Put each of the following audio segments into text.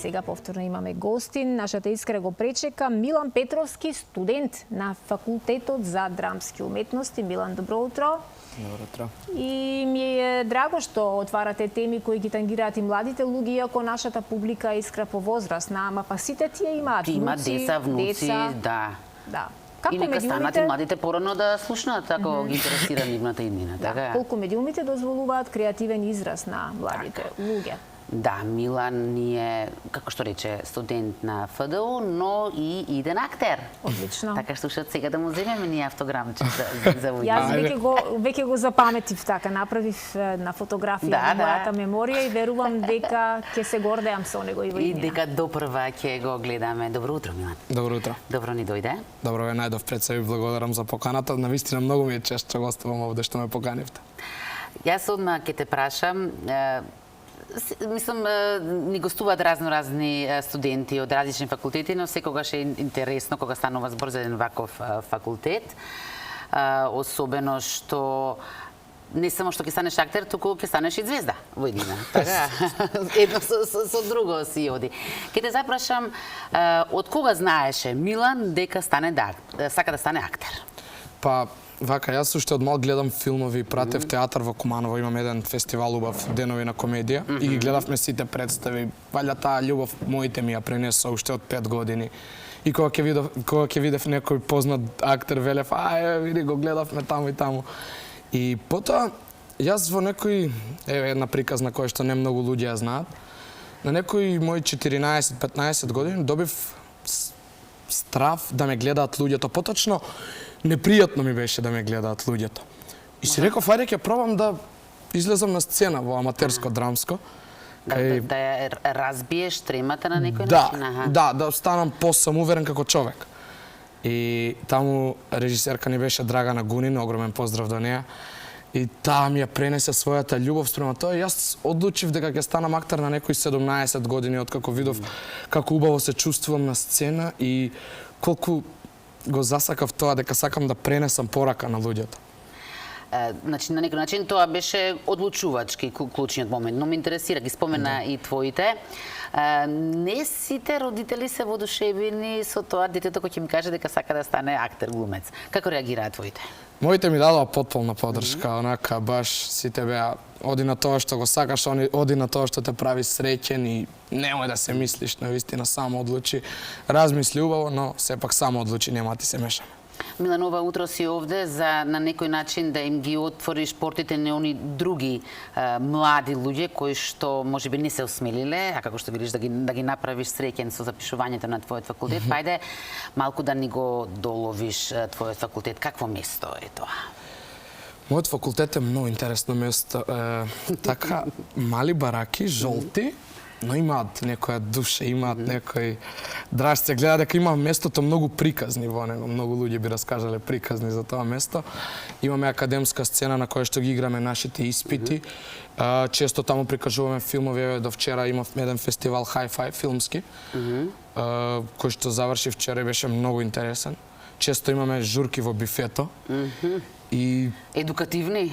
Сега повторно имаме гостин. Нашата Искра го пречека Милан Петровски, студент на Факултетот за драмски уметности. Милан, добро утро. Добро утро. И ми е драго што отварате теми кои ги тангираат и младите луѓе, иако нашата публика е Искра повозрастна, ама па сите тие имаат внуци, деца, внуци, да. Да. И нека станат и младите порано да слушнат, ако ги интересира нивната иднина, така? Колку медиумите дозволуваат креативен израз на младите луѓе. Да, Милан е, како што рече, студент на ФДУ, но и иден актер. Одлично. Така што сега да му земеме ние автограмче за ујде. Јас веќе го запаметив така, направив на фотографија на мојата меморија и верувам дека ќе се гордеам со него и во иднина. И дека допрва ќе го гледаме. Добро утро, Милан. Добро утро. Добро ни дојде. Добро ве најдов пред себе, благодарам за поканата. Навистина многу ми е чест што гостувам овде што ме поканивте. Јас одма ќе те прашам, мислам, ни гостуваат разни студенти од различни факултети, но секогаш е интересно кога станува збор за еден ваков факултет. Особено што не само што ќе станеш актер, туку ќе станеш и звезда во иднина. Така, едно со друго си оди. Ќе те запрашам, од кога знаеше Милан дека сака да стане актер? Па, вака, јас уште од мал гледам филмови, пратев театар во Куманово, имам еден фестивал убав Денови на комедија и ги гледавме сите представи. Валја таа љубов моите ми ја пренесо уште од 5 години. И кога ќе видев некој познат актер, велев, види го гледавме таму и таму. И потоа, јас во некој, една приказна која што не многу луѓе ја знаат, на некои мои 14-15 години добив страв да ме гледаат луѓето. Поточно, непријатно ми беше да ме гледаат луѓето. И си реков, ајде ќе пробам да излезам на сцена во аматерско драмско. Да ја разбиеш тремата на некој начин? Да станам посамуверен како човек. И таму режисерка ни беше Драгана Гунин, огромен поздрав до неа. И таа ми ја пренесе својата љубов спрема тоа. Јас одлучив дека ќе станам актер на некои 17 години, откако видов како убаво се чувствувам на сцена и колку го засакав тоа дека сакам да пренесам порака на луѓето. Значи, на некој начин тоа беше одлучувачки клучниот момент, но ме интересира, ги спомена и твоите. Не сите родители се воодушевени со тоа детето кој ќе ми каже дека сака да стане актер, глумец. Како реагираат твоите? Моите ми дадоа потполна подршка, онака баш сите беа оди на тоа што го сакаш, оди на тоа што те прави среќен и немој да се мислиш, навистина само одлучи. Размисли убаво, но сепак само одлучи, нема ти се мешаме. Милан, ова утро си овде за на некој начин да им ги отвориш портите на они други млади луѓе кои што можеби не се осмелиле, а како што видиш да ги направиш среќен со запишувањето на твојот факултет. Ајде малку да ни го доловиш твојот факултет. Какво место е тоа? Мојот факултет е многу интересно место. Така, мали бараки, жолти, но имаат некоја душа, имаат некој драж. Се гледа дека има местото многу приказни во него. Многу луѓе би раскажале приказни за тоа место. Имаме академска сцена на која што ги играме нашите испити. Често таму прикажуваме филмови. До вчера имавме еден фестивал Hi-Fi филмски, кој што заврши вчера и беше многу интересен. Често имаме журки во бифето. И едукативни.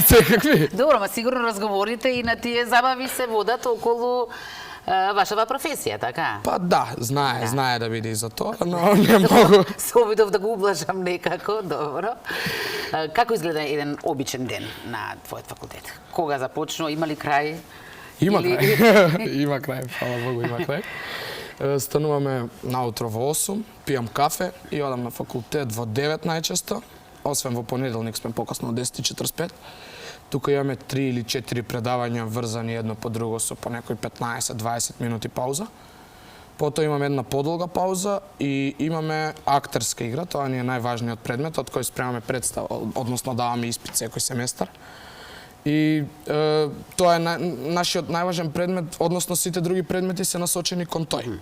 Секакви. Добро, ма сигурно разговорите и на тие забави се водат околу вашава професија, така? Па да, знае да биде и за тоа, но не могу. Се обидов да го ублажам некако, добро. Како изгледа еден обичен ден на твојот факултет? Кога започнува, има ли крај? Има крај. Има крај, фала Богу, има крај. Стануваме наутро во 8, пијам кафе и одам на факултет во 9 најчесто, освен во понеделник сме покасно од 10:45. Тука имаме 3 или 4 предавања врзани едно по друго со по некои 15-20 минути пауза. Потоа имаме една подолга пауза и имаме актерска игра, тоа ни е најважниот предмет, од кој спремаме представа, односно даваме испит секој семестар. И тоа е нашиот најважен предмет, односно сите други предмети се насочени кон тој.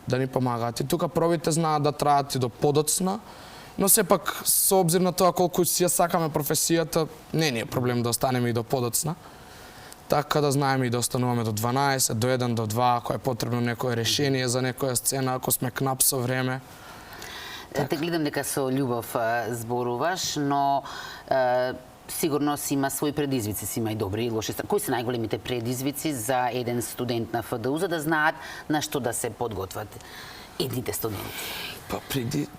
Да ни помагаат. И тука пробите знаат да траат и до подоцна, но сепак со обзир на тоа колку си ја сакаме професијата, не ни е проблем да останеме и до подоцна. Така да знаеме и да остануваме до 12, до 1, до 2, ако е потребно некое решение за некоја сцена, ако сме кнап со време. Те гледам дека со љубов зборуваш, но сигурно си има свои предизвици, си има и добри и лоши страни. Кои се најголемите предизвици за еден студент на ФДУ, за да знаат на што да се подготват едните студенти? Па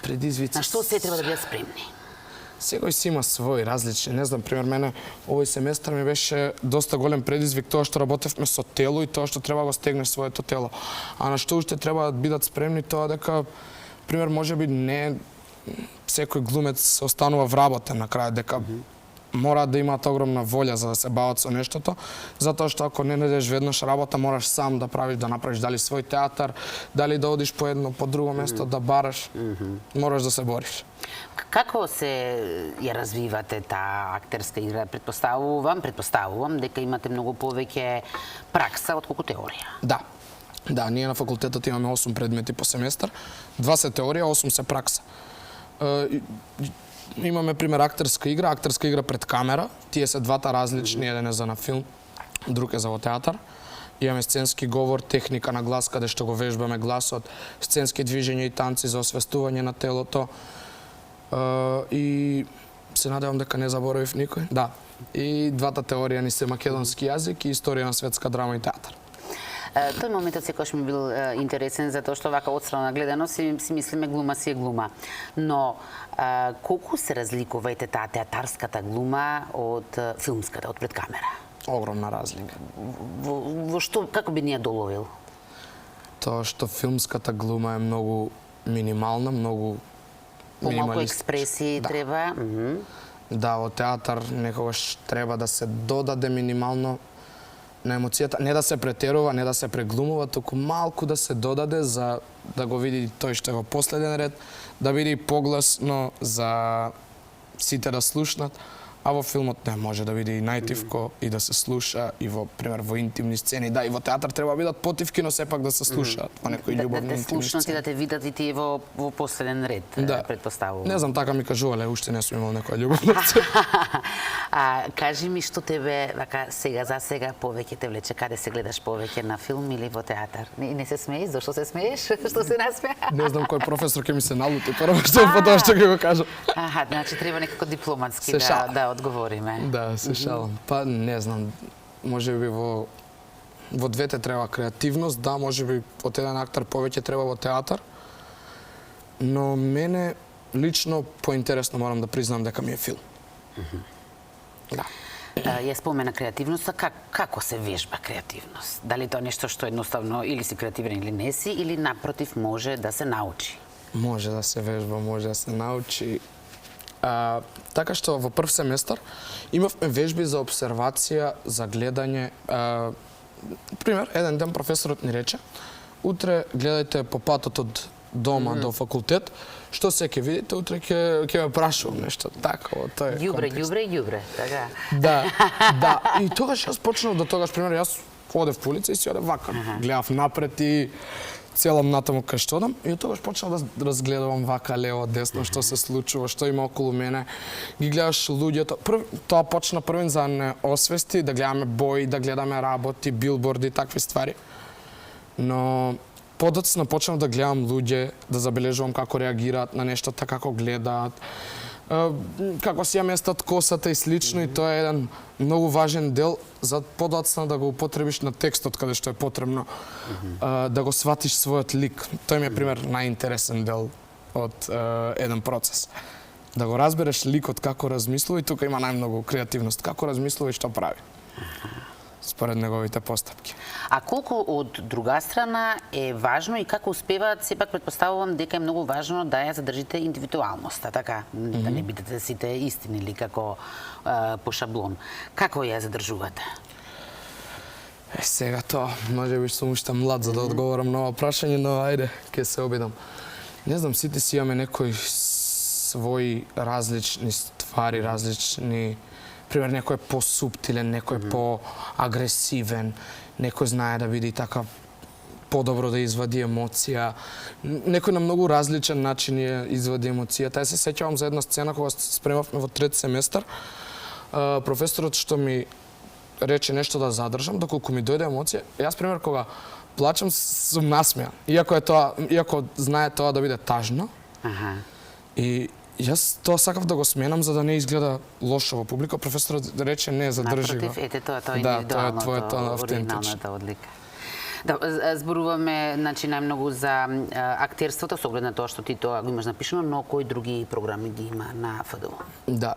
предизвици... На што се треба да бидат спремни? Секој си има свои различни. Не знам, пример, мене овој семестар ми беше доста голем предизвик тоа што работевме со тело и тоа што треба да го стегнеш своето тело. А на што уште треба да бидат спремни тоа дека, пример, можеби не секој глумец останува вработен на крај, дека мора да имаат огромна волја за да се бават со нештото, затоа што ако не најдеш веднаш работа, мораш сам да направиш дали свој театар, дали да одиш по едно, по друго место, да бараш, мораш да се бориш. Како се ја развивате таа актерска игра? Предпоставувам дека имате многу повеќе пракса отколку теорија. Да, ние на факултетот имаме 8 предмети по семестар, 2 се теорија, 8 се пракса. Имаме пример актерска игра пред камера, тие се двата различни, еден е за на филм, друг е за во театар. Имаме сценски говор, техника на глас, каде што го вежбаме гласот, сценски движења и танци за освестување на телото. И се надевам дека не заборавив никој. Да. И двата теорија ни се македонски јазик и историја на светска драма и театар. Тој моментот секогаш ми бил интересен затоа што вака одстрана гледано си мислиме глума си е глума. Но колку се разликува и таа театарската глума од филмската, од пред камера? Огромна разлика. Во што, како би ни ја доловил? Тоа што филмската глума е многу минимална, многу помалку експресии треба. Да, во театар некогаш треба да се додаде минимално на емоцијата, не да се претерува, не да се преглумува, туку малку да се додаде за да го види тој што е во последен ред, да биде погласно за сите да слушнат, а во филмот не може да биде и најтивко и да се слуша и во пример во интимни сцени, да и во театар треба да бидат потивки, но сепак да се слушаат во некои љубовни интимни сцени. Да те слушнат и да те видат и тие во последен ред, предпоставувам. Не знам, така ми кажувале, уште не сум имал некоја љубовна сцена. Кажи ми што тебе вака за сега повеќе те влече, каде се гледаш повеќе, на филм или во театар? Не се смееш, зашто се смееш? Што се насмеа? Не знам кој професор ќе ми се налути прво што потоа што ќе го кажам. Значи треба некако дипломатски да одговориме. Да, се шалам. Па не знам, можеби во двете треба креативност, да, можеби од еден актер повеќе треба во театар. Но мене лично поинтересно морам да признам дека ми е филм. Да. Ја спомена креативноста, како се вежба креативност? Дали тоа нешто што едноставно или си креативен или не си, или напротив може да се научи? Може да се вежба, може да се научи. Така што во прв семестар имавме вежби за обсервација, за гледање. Пример, еден ден професорот ни рече: утре гледајте по патот од дома до факултет, што се ќе видите, утре ќе ме прашувам нешто такво, тој ѓубре, така. Да. И тогаш јас почнав пример, јас одев по улица и си одев вака, гледав напред и целам натаму кај што одам, и тогаш почнав да разгледувам вака лево, десно, што се случува, што има околу мене. Ги гледаш луѓето. Тоа почна првен за не освести, да гледаме бои, да гледаме работи, билборди и такви ствари. Но подоцна почнав да гледам луѓе, да забележувам како реагираат на нештата, како гледаат, како си ја местат косата и слично, и тоа е еден многу важен дел за подоцна да го употребиш на текстот каде што е потребно, да го сватиш својот лик. Тој ми е пример најинтересен дел од еден процес. Да го разбереш ликот како размислува, и тука има најмногу креативност, како размислува и што прави според неговите постапки. А колку од друга страна е важно и како успеваат, сепак предпоставувам дека е многу важно да ја задржите индивидуалноста, така? Да не бидете сите истини или како по шаблон. Како ја задржувате? Сега тоа, можеби сум уште млад за да одговорам на ова прашање, но ајде, ќе се обидам. Не знам, сите си имаме некои своји различни ствари, различни... Пример, некој е по-суптилен, некој е по-агресивен, некој знае да биде така подобро да извади емоција. Некој на многу различен начин ја извади емоцијата. Ја се сеќавам за една сцена кога спремавме во трет семестар. Професорот што ми рече нешто да задржам, доколку ми дојде емоција, јас пример кога плачам сум насмеан. Иако знае тоа да биде тажно. И Јас тоа сакав да го сменам за да не изгледа лошо во публика. Професорот рече не, задржи го. Напротив, ете тоа е Да, индивидуалното, тоа е твоето автентично. оригиналната одлика. Да, зборуваме значи најмногу за актерството со оглед на тоа што ти тоа го имаш напишано, но кои други програми ги има на ФДУ? Да.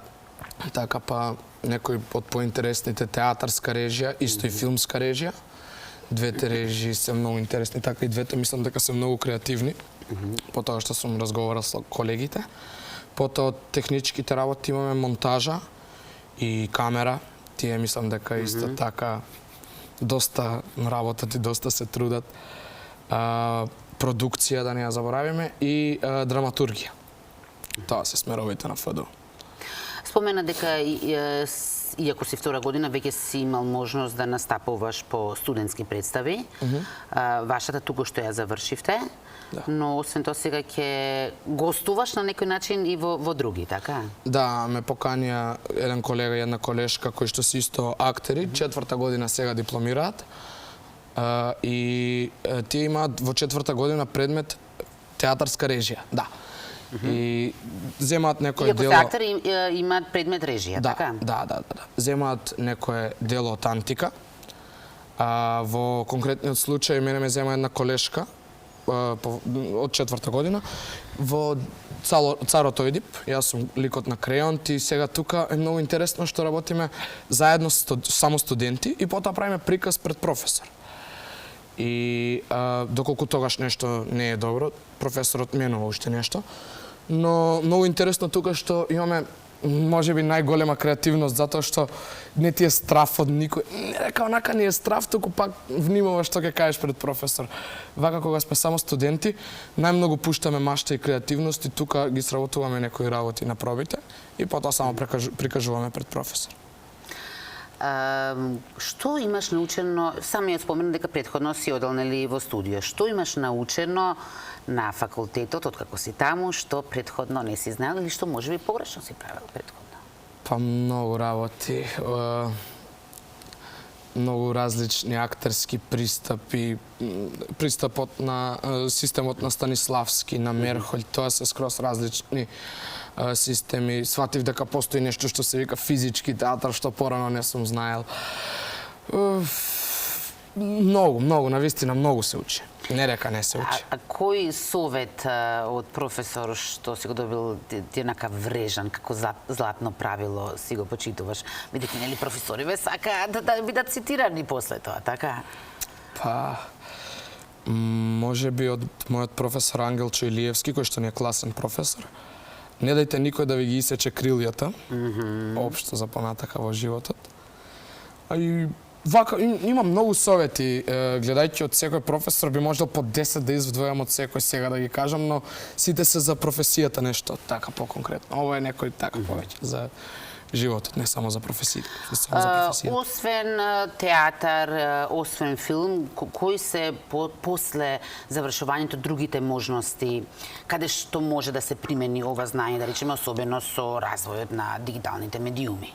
Така па некои од поинтересните театарска режија, исто и филмска режија. Двете режии се многу интересни, така и двете мислам дека се многу креативни. По тоа што сум разговарал со колегите. Потоа од техничките работи имаме монтажа и камера. Тие мислам дека исто така доста работат и доста се трудат. Продукција, да не ја заборавиме, и драматургија. Тоа се смеровите на ФДУ. Спомена дека иако си втора година, веќе си имал можност да настапуваш по студентски представи. Вашата туку што ја завршивте, но освен тоа сега ќе гостуваш на некој начин и во други, така? Да, ме поканија еден колега и една колешка кои што се исто актери, четврта година сега дипломираат. И тие имаат во четврта година предмет театарска режија. Да. И земаат некој дело... Иако се актери имаат предмет режија, така? Да. Земаат некое дело од антика. Во конкретниот случај мене ме зема една колешка од четврта година во Царот Ојдип. Јас сум ликот на Креонт и сега тука е многу интересно што работиме заедно само студенти и потоа правиме приказ пред професор. И доколку тогаш нешто не е добро, професорот менува уште нешто. Но многу интересно тука што имаме можеби најголема креативност затоа што не ти е страф од никој. Не река онака не е страф, туку пак внимаваш што ќе кажеш пред професор. Вака кога сме само студенти, најмногу пуштаме машта и креативност и тука ги сработуваме некои работи на пробите и потоа само прикажуваме пред професор. Што имаш научено, самиот спомена дека претходно си одел нели во студио, што имаш научено на факултетот откако си таму, што претходно не си знаел или што можеби погрешно си правил претходно? Па многу работи, многу различни актерски пристапи, пристапот на системот на Станиславски, на Мерхолј, тоа се скроз различни системи. Сватив дека постои нешто што се вика физички театар, што порано не сум знаел. Многу, навистина многу се учи. Не река не се учи. А кој совет од професор што си го добил ти онака врежан, како златно правило си го почитуваш? Бидејќи нели професориве сакаат да бидат цитирани после тоа, така? Па можеби од мојот професор Ангелчо Илиевски, кој што не е класен професор. Не дајте никој да ви ги исече крилјата, општо за понатака во животот. А и вака, има многу совети, гледајќи од секој професор би можел по 10 да изводвојам од секој сега да ги кажам, но сите се за професијата нешто така по-конкретно. Ово е некој така повеќе за животот, не само за професијата. Освен театар, освен филм, кои се после завршувањето другите можности, каде што може да се примени ова знање, да речеме особено со развојот на дигиталните медиуми?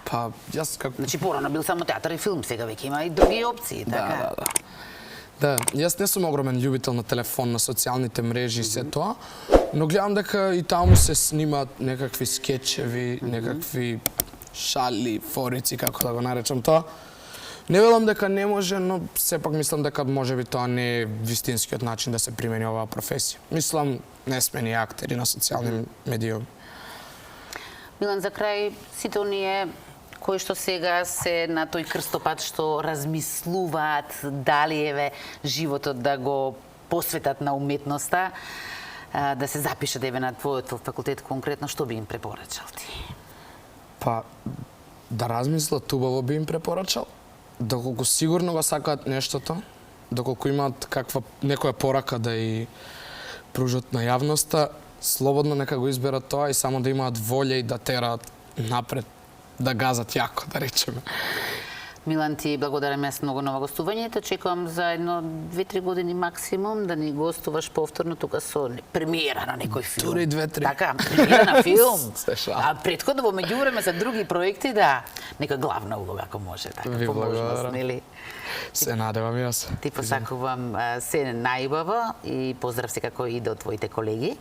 Па, јас како... Значи, порано бил само театар и филм, сега веќе има и други опции, така? Да, јас не сум огромен љубител на телефон, на социјалните мрежи и се тоа, но гледам дека и таму се снимаат некакви скечеви, некакви шали, форици, како да го наречам тоа. Не велам дека не може, но сепак мислам дека можеби тоа не е вистинскиот начин да се примени оваа професија. Мислам, не сме ни актери на социјални медиуми. Милан, за крај, сите оние кои што сега се на тој крстопат што размислуваат дали еве животот да го посветат на уметноста, да се запишат еве на твојот факултет конкретно, што би им препорачал ти? Па, да размислат убаво би им препорачал, доколку сигурно го сакаат нештото, доколку имаат некоја порака да и пружат на јавноста, слободно нека го изберат тоа и само да имаат волја и да тераат напред, да газат јако, да речеме. Милан, ти благодарам јас многу на гостувањето. Чекувам за едно 2-3 години максимум да ни гостуваш повторно тука со премиера на некој филм. Дури 2-3. Така, премиера на филм. А претходно во меѓувреме за други проекти, да, нека главна улога ако може, така, Ви благодарам. нели? Се надевам јас. Ти посакувам се најубаво и поздрав секако и до твоите колеги.